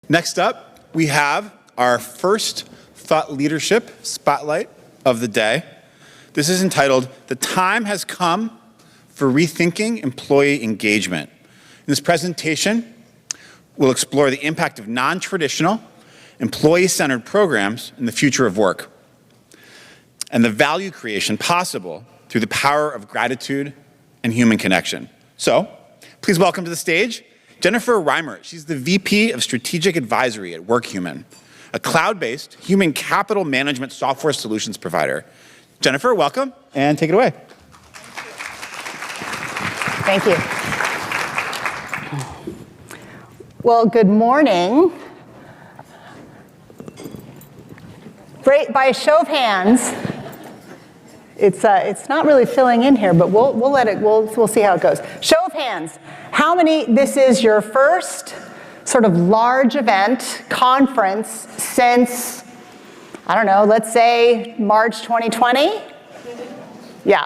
Next up, we have our first thought leadership spotlight of the day. This is entitled, "The Time Has Come for Rethinking Employee Engagement." In this presentation, we'll explore the impact of non-traditional, employee-centered programs in the future of work, and the value creation possible through the power of gratitude and human connection. So, please welcome to the stage Jennifer Reimert. She's the VP of Strategic Advisory at Workhuman, a cloud-based human capital management software solutions provider. Jennifer, welcome, and take it away. Thank you. Well, good morning. By a show of hands, it's not really filling in here, but we'll see how it goes. Show of hands. How many, this is your first sort of large event, conference since, I don't know, let's say March 2020? Yeah.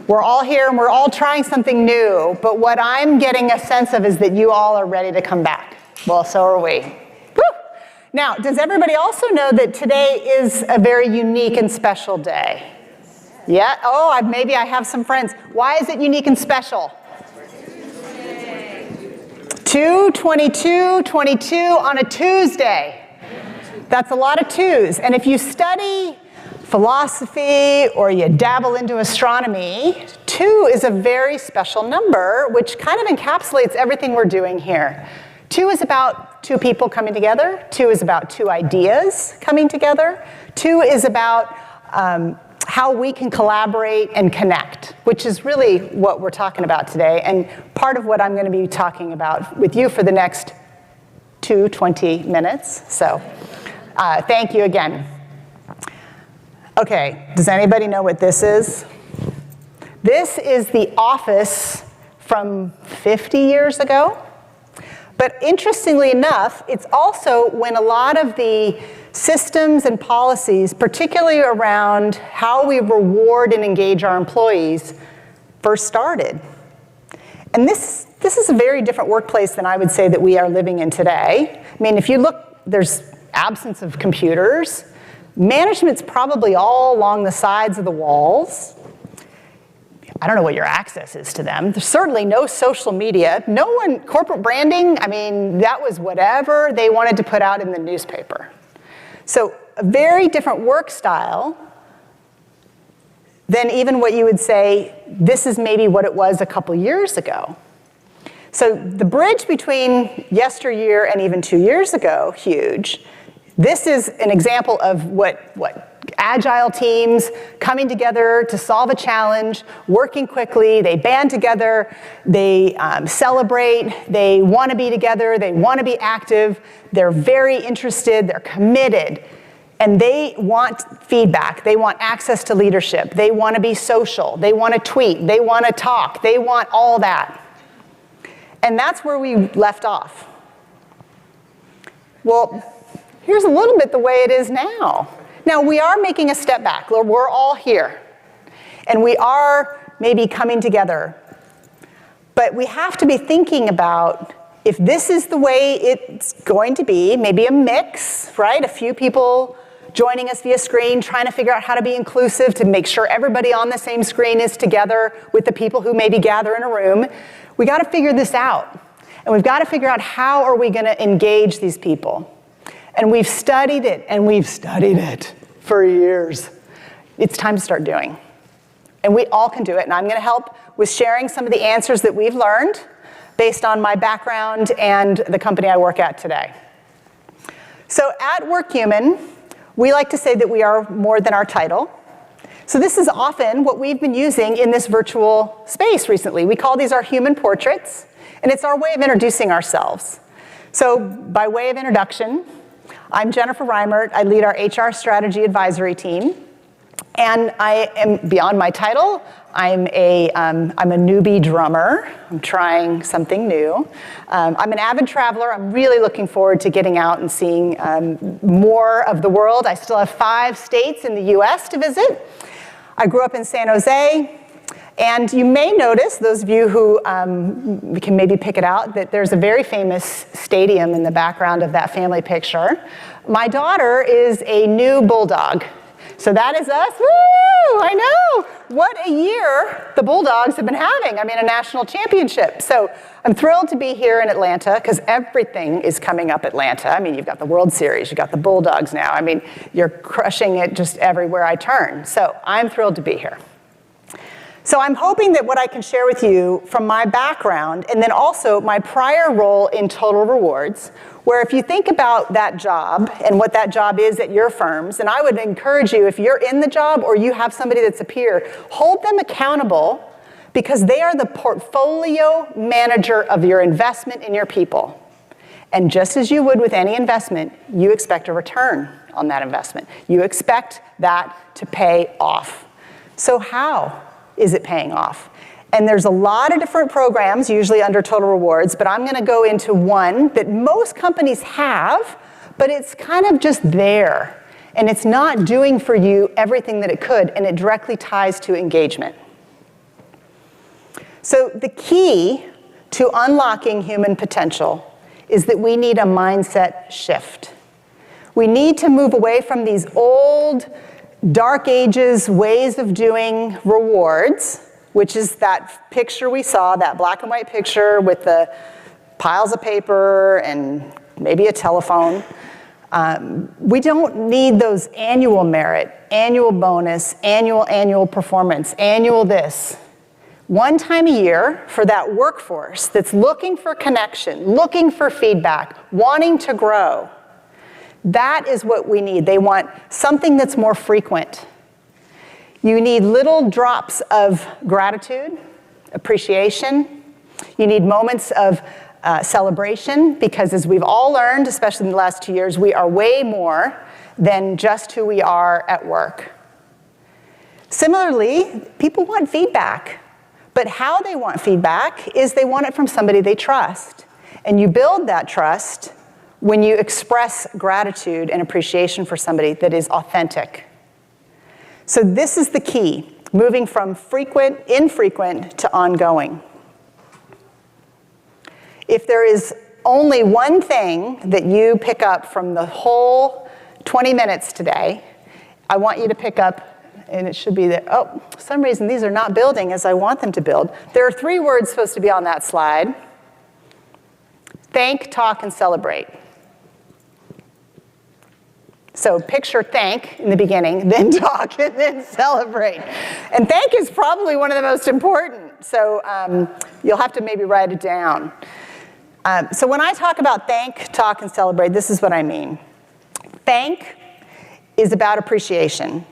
We're all here and we're all trying something new, but what I'm getting a sense of is that you all are ready to come back. Well, so are we. Woo! Now, does everybody also know that today is a very unique and special day? Yeah? Oh, maybe I have some friends. Why is it unique and special? 2/22/22 on a Tuesday. That's a lot of twos. And if you study philosophy or you dabble into astronomy, 2 is a very special number, which kind of encapsulates everything we're doing here. 2 is about 2 people coming together. 2 is about 2 ideas coming together. 2 is about how we can collaborate and connect, which is really what we're talking about today, and part of what I'm going to be talking about with you for the next 20 minutes. So thank you again. Okay, does anybody know what this is? This is the office from 50 years ago. But interestingly enough, it's also when a lot of the systems and policies, particularly around how we reward and engage our employees, first started. And this is a very different workplace than I would say that we are living in today. I mean, if you look, there's absence of computers. Management's probably all along the sides of the walls. I don't know what your access is to them. There's certainly no social media. No one, corporate branding, I mean, that was whatever they wanted to put out in the newspaper. So a very different work style than even what you would say, this is maybe what it was a couple years ago. So the bridge between yesteryear and even 2 years ago, huge. This is an example of what agile teams coming together to solve a challenge, working quickly, they band together, they celebrate, they want to be together, they want to be active, they're very interested, they're committed, and they want feedback, they want access to leadership, they want to be social, they want to tweet, they want to talk, they want all that. And that's where we left off. Well, here's a little bit the way it is now. Now, we are making a step back. We're all here. And we are maybe coming together. But we have to be thinking about if this is the way it's going to be, maybe a mix, right? A few people joining us via screen, trying to figure out how to be inclusive to make sure everybody on the same screen is together with the people who maybe gather in a room. We got to figure this out. And we've got to figure out how are we going to engage these people. And we've studied it, and we've studied it for years. It's time to start doing. And we all can do it, and I'm going to help with sharing some of the answers that we've learned based on my background and the company I work at today. So at Workhuman, we like to say that we are more than our title. So this is often what we've been using in this virtual space recently. We call these our human portraits, and it's our way of introducing ourselves. So by way of introduction, I'm Jennifer Reimert. I lead our HR strategy advisory team. And I am, beyond my title, I'm a newbie drummer. I'm trying something new. I'm an avid traveler. I'm really looking forward to getting out and seeing more of the world. I still have 5 states in the US to visit. I grew up in San Jose. And you may notice, those of you who can maybe pick it out, that there's a very famous stadium in the background of that family picture. My daughter is a new bulldog. So that is us. Woo! I know. What a year the Bulldogs have been having. I mean, a national championship. So I'm thrilled to be here in Atlanta because everything is coming up Atlanta. I mean, you've got the World Series, you've got the Bulldogs now. I mean, you're crushing it just everywhere I turn. So I'm thrilled to be here. So I'm hoping that what I can share with you from my background and then also my prior role in Total Rewards, where if you think about that job and what that job is at your firms, and I would encourage you, if you're in the job or you have somebody that's a peer, hold them accountable because they are the portfolio manager of your investment in your people. And just as you would with any investment, you expect a return on that investment. You expect that to pay off. So how is it paying off? And there's a lot of different programs, usually under Total Rewards, but I'm gonna go into one that most companies have, but it's kind of just there. And it's not doing for you everything that it could, and it directly ties to engagement. So the key to unlocking human potential is that we need a mindset shift. We need to move away from these old, dark ages ways of doing rewards, which is that picture we saw, that black and white picture with the piles of paper and maybe a telephone. We don't need those annual merit, annual bonus, annual performance, annual this. One time a year for that workforce that's looking for connection, looking for feedback, wanting to grow. That is what we need. They want something that's more frequent. You need little drops of gratitude, appreciation. You need moments of celebration because as we've all learned, especially in the last 2 years, we are way more than just who we are at work. Similarly, people want feedback, but how they want feedback is they want it from somebody they trust. And you build that trust when you express gratitude and appreciation for somebody that is authentic. So this is the key, moving from infrequent to ongoing. If there is only one thing that you pick up from the whole 20 minutes today, I want you to pick up, and it should be that, oh, for some reason these are not building as I want them to build. There are 3 words supposed to be on that slide. Thank, talk, and celebrate. So picture thank in the beginning, then talk, and then celebrate. And thank is probably one of the most important, so you'll have to maybe write it down. So when I talk about thank, talk, and celebrate, this is what I mean. Thank is about appreciation.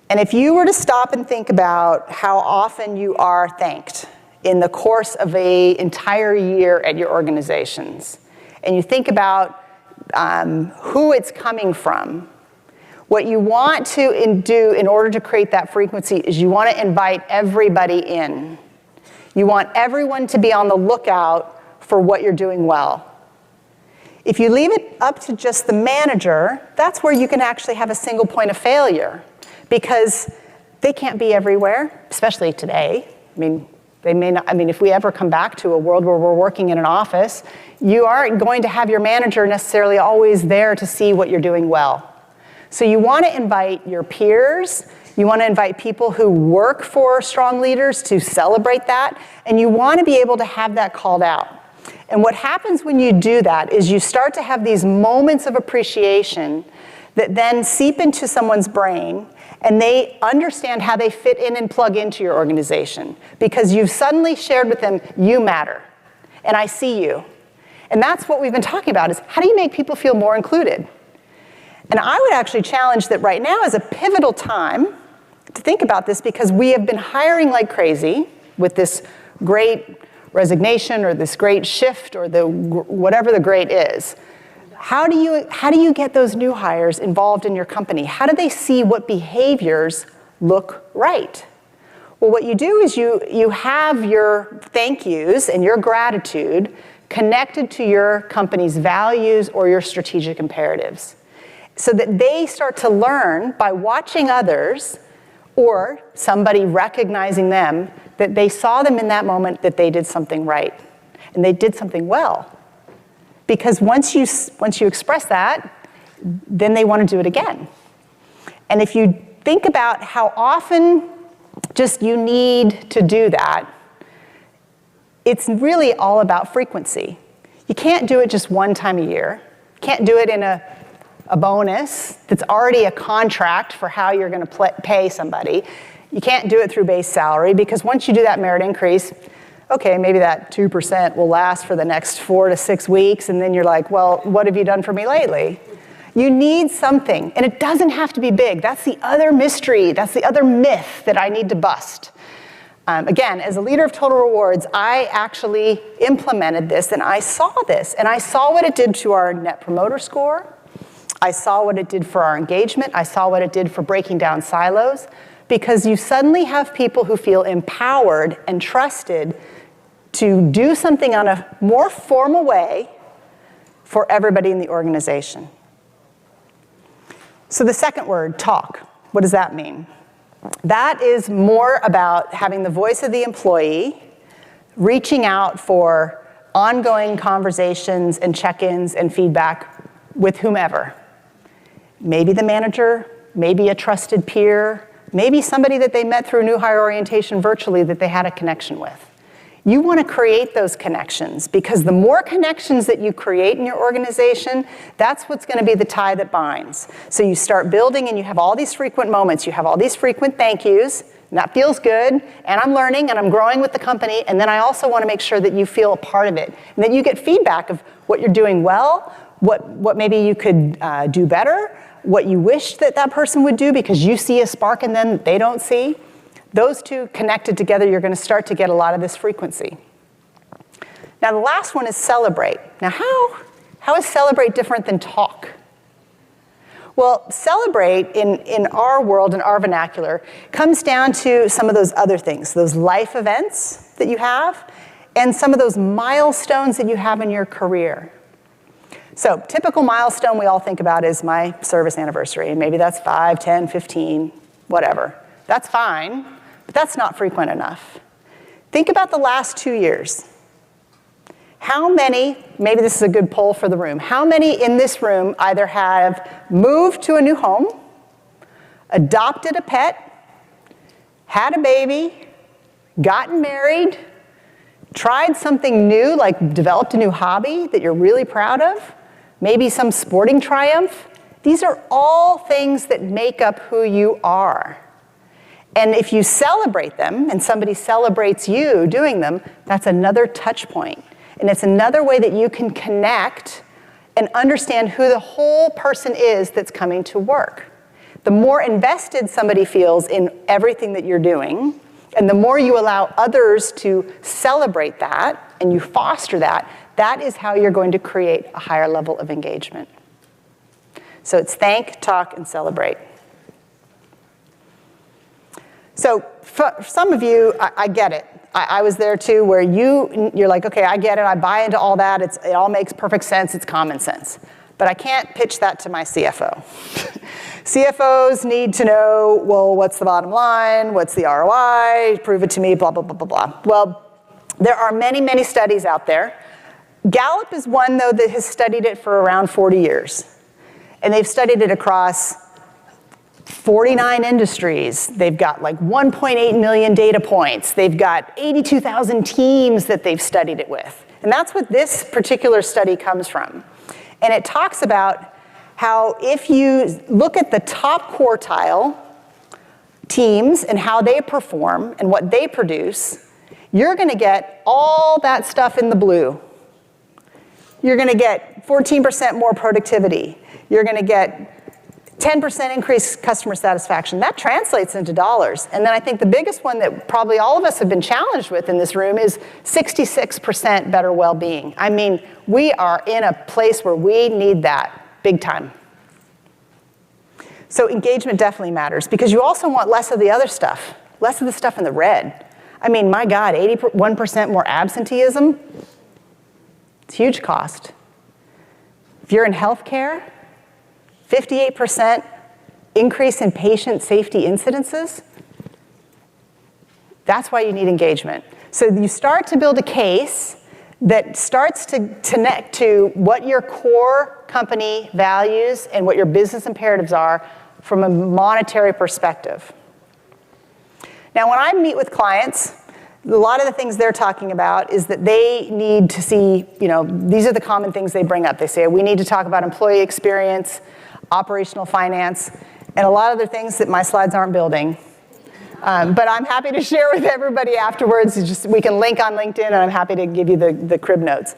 And if you were to stop and think about how often you are thanked in the course of an entire year at your organizations, and you think about who it's coming from, what you want to do in order to create that frequency is you want to invite everybody in. You want everyone to be on the lookout for what you're doing well. If you leave it up to just the manager, that's where you can actually have a single point of failure because they can't be everywhere, especially today. I mean, they may not, if we ever come back to a world where we're working in an office, you aren't going to have your manager necessarily always there to see what you're doing well. So you want to invite your peers, you want to invite people who work for strong leaders to celebrate that, and you want to be able to have that called out. And what happens when you do that is you start to have these moments of appreciation that then seep into someone's brain, and they understand how they fit in and plug into your organization because you've suddenly shared with them, you matter, and I see you. And that's what we've been talking about is how do you make people feel more included? And I would actually challenge that right now is a pivotal time to think about this because we have been hiring like crazy with this great resignation or this great shift or whatever the great is. How do you get those new hires involved in your company? How do they see what behaviors look right? Well, what you do is you have your thank yous and your gratitude connected to your company's values or your strategic imperatives so that they start to learn by watching others or somebody recognizing them, that they saw them in that moment, that they did something right, and they did something well. Because once you express that, then they want to do it again. And if you think about how often just you need to do that, it's really all about frequency. You can't do it just one time a year. You can't do it in a bonus that's already a contract for how you're going to pay somebody. You can't do it through base salary, because once you do that merit increase, okay, maybe that 2% will last for the next 4 to 6 weeks, and then you're like, well, what have you done for me lately? You need something, and it doesn't have to be big. That's the other mystery. That's the other myth that I need to bust. Again, as a leader of Total Rewards, I actually implemented this, and I saw this, and I saw what it did to our Net Promoter Score. I saw what it did for our engagement. I saw what it did for breaking down silos, because you suddenly have people who feel empowered and trusted to do something on a more formal way for everybody in the organization. So the second word, talk, what does that mean? That is more about having the voice of the employee, reaching out for ongoing conversations and check-ins and feedback with whomever. Maybe the manager, maybe a trusted peer, maybe somebody that they met through new hire orientation virtually that they had a connection with. You want to create those connections, because the more connections that you create in your organization, that's what's going to be the tie that binds. So you start building, and you have all these frequent moments. You have all these frequent thank yous, and that feels good, and I'm learning, and I'm growing with the company, and then I also want to make sure that you feel a part of it, and that you get feedback of what you're doing well, what maybe you could do better, what you wish that that person would do because you see a spark in them that they don't see. Those two connected together, you're going to start to get a lot of this frequency. Now, the last one is celebrate. Now, how is celebrate different than talk? Well, celebrate in our world, in our vernacular, comes down to some of those other things, those life events that you have, and some of those milestones that you have in your career. So, typical milestone we all think about is my service anniversary, and maybe that's 5, 10, 15, whatever. That's fine, but that's not frequent enough. Think about the last 2 years. How many, maybe this is a good poll for the room, how many in this room either have moved to a new home, adopted a pet, had a baby, gotten married, tried something new, like developed a new hobby that you're really proud of, maybe some sporting triumph? These are all things that make up who you are. And if you celebrate them, and somebody celebrates you doing them, that's another touch point. And it's another way that you can connect and understand who the whole person is that's coming to work. The more invested somebody feels in everything that you're doing, and the more you allow others to celebrate that, and you foster that, that is how you're going to create a higher level of engagement. So it's thank, talk, and celebrate. So for some of you, I get it. I was there too, where you're like, okay, I get it, I buy into all that, it all makes perfect sense, it's common sense. But I can't pitch that to my CFO. CFOs need to know, well, what's the bottom line, what's the ROI, prove it to me, blah, blah, blah, blah, blah. Well, there are many, many studies out there. Gallup is one, though, that has studied it for around 40 years. And they've studied it across 49 industries. They've got like 1.8 million data points. They've got 82,000 teams that they've studied it with. And that's what this particular study comes from. And it talks about how if you look at the top quartile teams and how they perform and what they produce, you're going to get all that stuff in the blue. You're going to get 14% more productivity. You're going to get 10% increased customer satisfaction. That translates into dollars. And then I think the biggest one that probably all of us have been challenged with in this room is 66% better well-being. I mean, we are in a place where we need that big time. So engagement definitely matters, because you also want less of the other stuff, less of the stuff in the red. I mean, my God, 81% more absenteeism, it's a huge cost. If you're in healthcare, 58% increase in patient safety incidences, That's why you need engagement. So you start to build a case that starts to connect to what your core company values and what your business imperatives are from a monetary perspective. Now, when I meet with clients, a lot of the things they're talking about is that they need to see, these are the common things they bring up. They say, we need to talk about employee experience, operational finance, and a lot of other things that my slides aren't building. But I'm happy to share with everybody afterwards. We can link on LinkedIn, and I'm happy to give you the crib notes.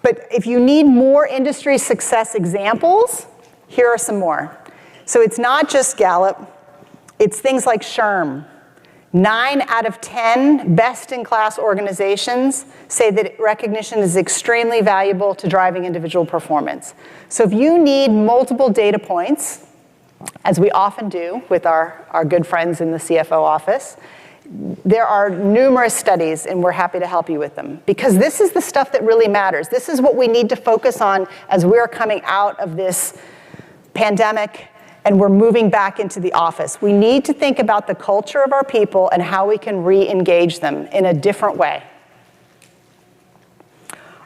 But if you need more industry success examples, here are some more. So it's not just Gallup. It's things like SHRM. 9 out of 10 best-in-class organizations say that recognition is extremely valuable to driving individual performance. So if you need multiple data points, as we often do with our good friends in the CFO office, there are numerous studies, and we're happy to help you with them. Because this is the stuff that really matters. This is what we need to focus on as we're coming out of this pandemic and we're moving back into the office. We need to think about the culture of our people and how we can re-engage them in a different way.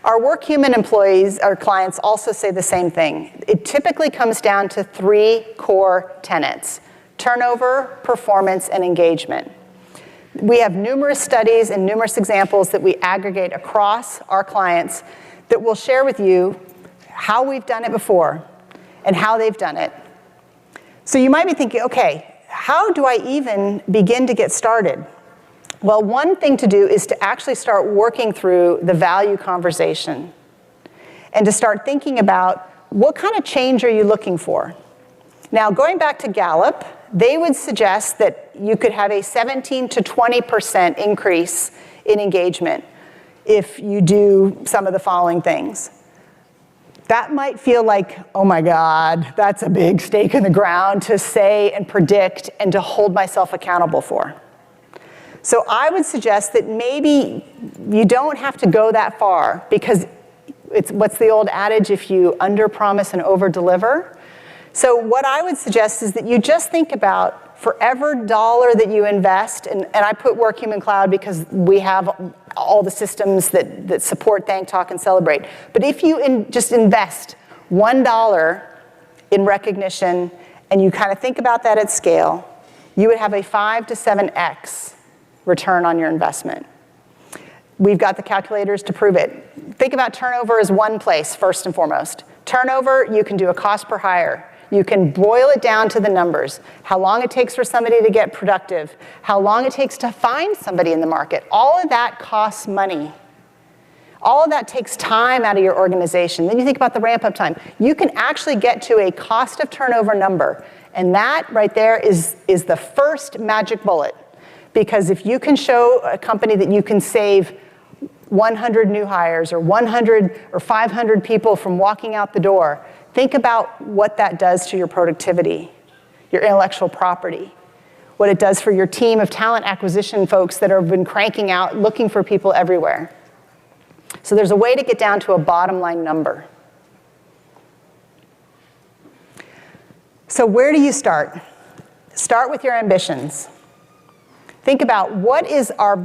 Our Workhuman employees, our clients, also say the same thing. It typically comes down to 3 core tenets: turnover, performance, and engagement. We have numerous studies and numerous examples that we aggregate across our clients that will share with you how we've done it before and how they've done it. So you might be thinking, okay, how do I even begin to get started? Well, one thing to do is to actually start working through the value conversation and to start thinking about what kind of change are you looking for? Now, going back to Gallup, they would suggest that you could have a 17 to 20% increase in engagement if you do some of the following things. That might feel like, oh my God, that's a big stake in the ground to say and predict and to hold myself accountable for. So I would suggest that maybe you don't have to go that far, because what's the old adage, if you under-promise and over-deliver? So what I would suggest is that you just think about for every dollar that you invest, and I put Workhuman Cloud because we have all the systems that support Thank, Talk, and Celebrate. But if you just invest $1 in recognition and you kind of think about that at scale, you would have a 5 to 7x return on your investment. We've got the calculators to prove it. Think about turnover as one place, first and foremost. Turnover, you can do a cost per hire. You can boil it down to the numbers. How long it takes for somebody to get productive. How long it takes to find somebody in the market. All of that costs money. All of that takes time out of your organization. Then you think about the ramp-up time. You can actually get to a cost of turnover number. And that right there is the first magic bullet. Because if you can show a company that you can save 100 new hires or 100 or 500 people from walking out the door, think about what that does to your productivity, your intellectual property, what it does for your team of talent acquisition folks that have been cranking out, looking for people everywhere. So there's a way to get down to a bottom line number. So where do you start? Start with your ambitions. Think about what is our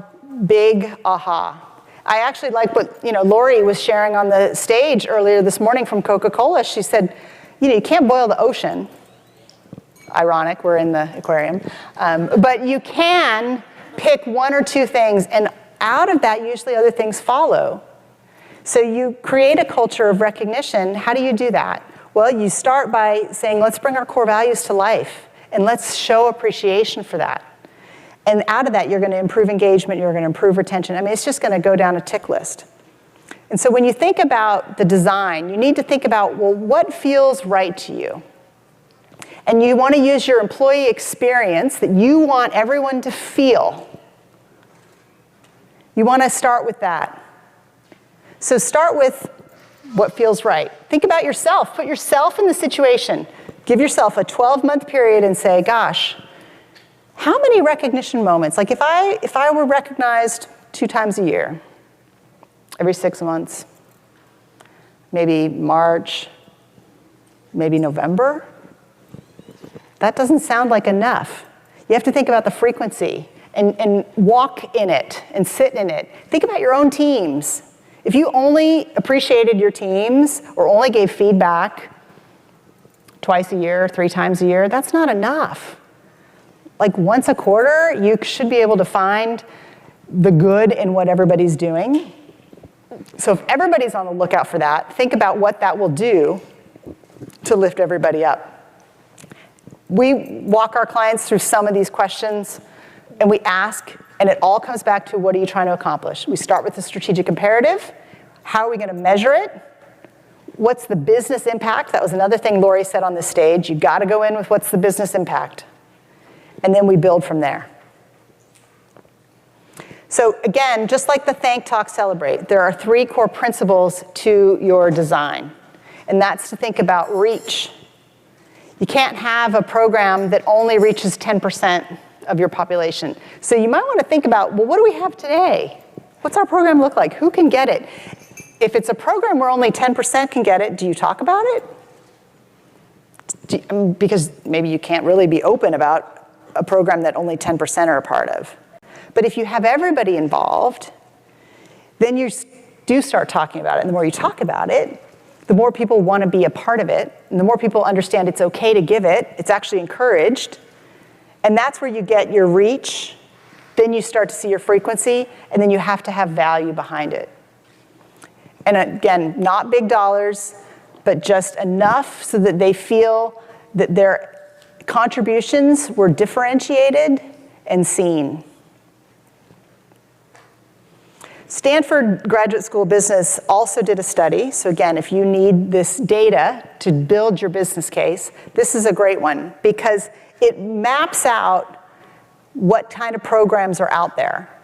big aha. I actually like what Lori was sharing on the stage earlier this morning from Coca-Cola. She said, you can't boil the ocean. Ironic, we're in the aquarium. But you can pick 1 or 2 things, and out of that, usually other things follow. So you create a culture of recognition. How do you do that? Well, you start by saying, let's bring our core values to life, and let's show appreciation for that. And out of that, you're going to improve engagement, you're going to improve retention. I mean, it's just going to go down a tick list. And so when you think about the design, you need to think about, well, what feels right to you? And you want to use your employee experience that you want everyone to feel. You want to start with that. So start with what feels right. Think about yourself. Put yourself in the situation. Give yourself a 12-month period and say, gosh, how many recognition moments? Like if I were recognized 2 times a year, every 6 months, maybe March, maybe November, that doesn't sound like enough. You have to think about the frequency and walk in it and sit in it. Think about your own teams. If you only appreciated your teams or only gave feedback twice a year, 3 times a year, that's not enough. Like once a quarter, you should be able to find the good in what everybody's doing. So if everybody's on the lookout for that, think about what that will do to lift everybody up. We walk our clients through some of these questions, and we ask, and it all comes back to what are you trying to accomplish? We start with the strategic imperative. How are we going to measure it? What's the business impact? That was another thing Lori said on this stage. You've got to go in with what's the business impact. And then we build from there. So again, just like the Thank, Talk, Celebrate, there are 3 core principles to your design. And that's to think about reach. You can't have a program that only reaches 10% of your population. So you might want to think about, well, what do we have today? What's our program look like? Who can get it? If it's a program where only 10% can get it, do you talk about it? Because maybe you can't really be open about a program that only 10% are a part of. But if you have everybody involved, then you do start talking about it. And the more you talk about it, the more people want to be a part of it. And the more people understand it's okay to give it, it's actually encouraged. And that's where you get your reach. Then you start to see your frequency. And then you have to have value behind it. And again, not big dollars, but just enough so that they feel that their contributions were differentiated and seen. Stanford Graduate School of Business also did a study. So again, if you need this data to build your business case, this is a great one because it maps out what kind of programs are out there.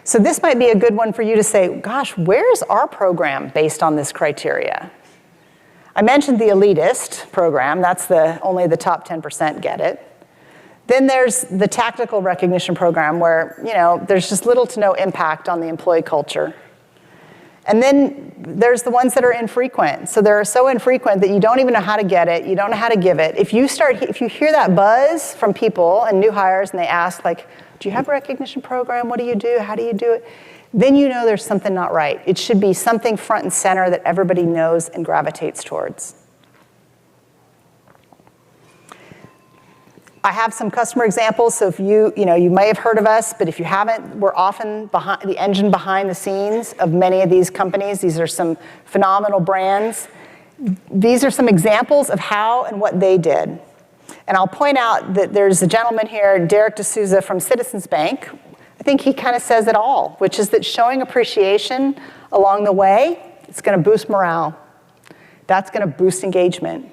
So this might be a good one for you to say, gosh, where's our program based on this criteria? I mentioned the elitist program. That's only the top 10% get it. Then there's the tactical recognition program where, there's just little to no impact on the employee culture. And then there's the ones that are infrequent. So they're so infrequent that you don't even know how to get it, you don't know how to give it. If you hear that buzz from people and new hires and they ask like, do you have a recognition program? What do you do? How do you do it? Then you know there's something not right. It should be something front and center that everybody knows and gravitates towards. I have some customer examples, so if you may have heard of us, but if you haven't, we're often the engine behind the scenes of many of these companies. These are some phenomenal brands. These are some examples of how and what they did. And I'll point out that there's a gentleman here, Derek D'Souza from Citizens Bank. I think he kind of says it all, which is that showing appreciation along the way, it's going to boost morale. That's going to boost engagement.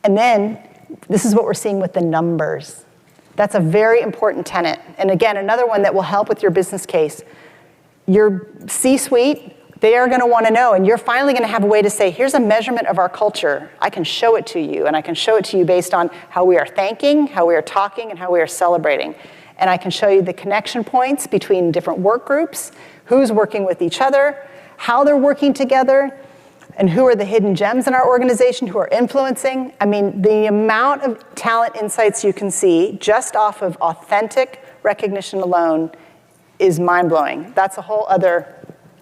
And then this is what we're seeing with the numbers. That's a very important tenet. And again, another one that will help with your business case. Your C-suite, they are going to want to know, and you're finally going to have a way to say, here's a measurement of our culture. I can show it to you, and I can show it to you based on how we are thanking, how we are talking, and how we are celebrating. And I can show you the connection points between different work groups, who's working with each other, how they're working together, and who are the hidden gems in our organization who are influencing. I mean, the amount of talent insights you can see just off of authentic recognition alone is mind-blowing. That's a whole other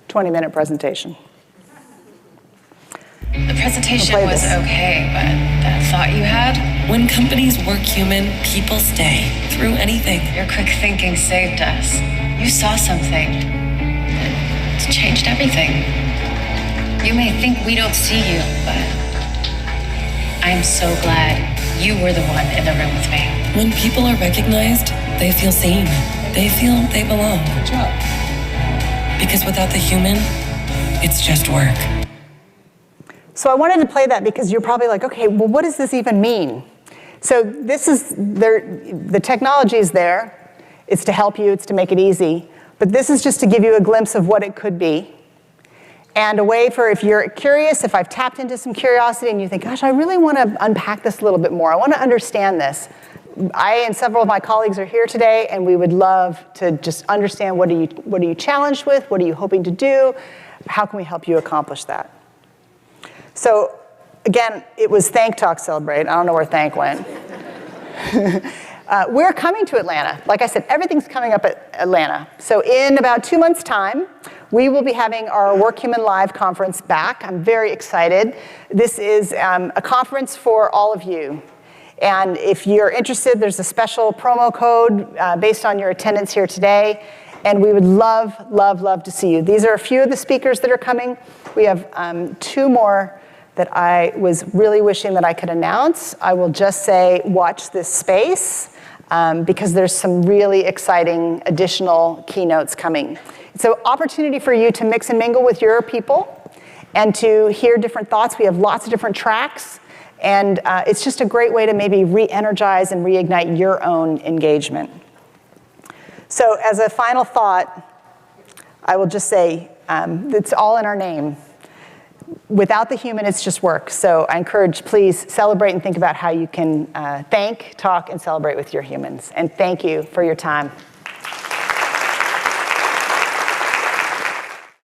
20-minute presentation. The presentation was okay, but that thought you had? When companies work human, people stay through anything. Your quick thinking saved us. You saw something. It's changed everything. You may think we don't see you, but I'm so glad you were the one in the room with me. When people are recognized, they feel seen. They feel they belong. Good job. Because without the human, it's just work. So I wanted to play that because you're probably like, okay, well, what does this even mean? So this is, the technology is there. It's to help you, it's to make it easy. But this is just to give you a glimpse of what it could be. And a way for, if you're curious, if I've tapped into some curiosity and you think, gosh, I really want to unpack this a little bit more. I want to understand this. I and several of my colleagues are here today, and we would love to just understand what are you challenged with? What are you hoping to do? How can we help you accomplish that? So again, it was Thank, Talk, Celebrate. I don't know where Thank went. We're coming to Atlanta. Like I said, everything's coming up at Atlanta. So in about 2 months' time, we will be having our Workhuman Live conference back. I'm very excited. This is a conference for all of you. And if you're interested, there's a special promo code based on your attendance here today. And we would love, love, love to see you. These are a few of the speakers that are coming. We have 2 more that I was really wishing that I could announce. I will just say, watch this space, because there's some really exciting additional keynotes coming. It's an opportunity for you to mix and mingle with your people and to hear different thoughts. We have lots of different tracks, and it's just a great way to maybe re-energize and reignite your own engagement. So as a final thought, I will just say, it's all in our name. Without the human, it's just work. So I encourage, please celebrate and think about how you can thank, talk, and celebrate with your humans. And thank you for your time.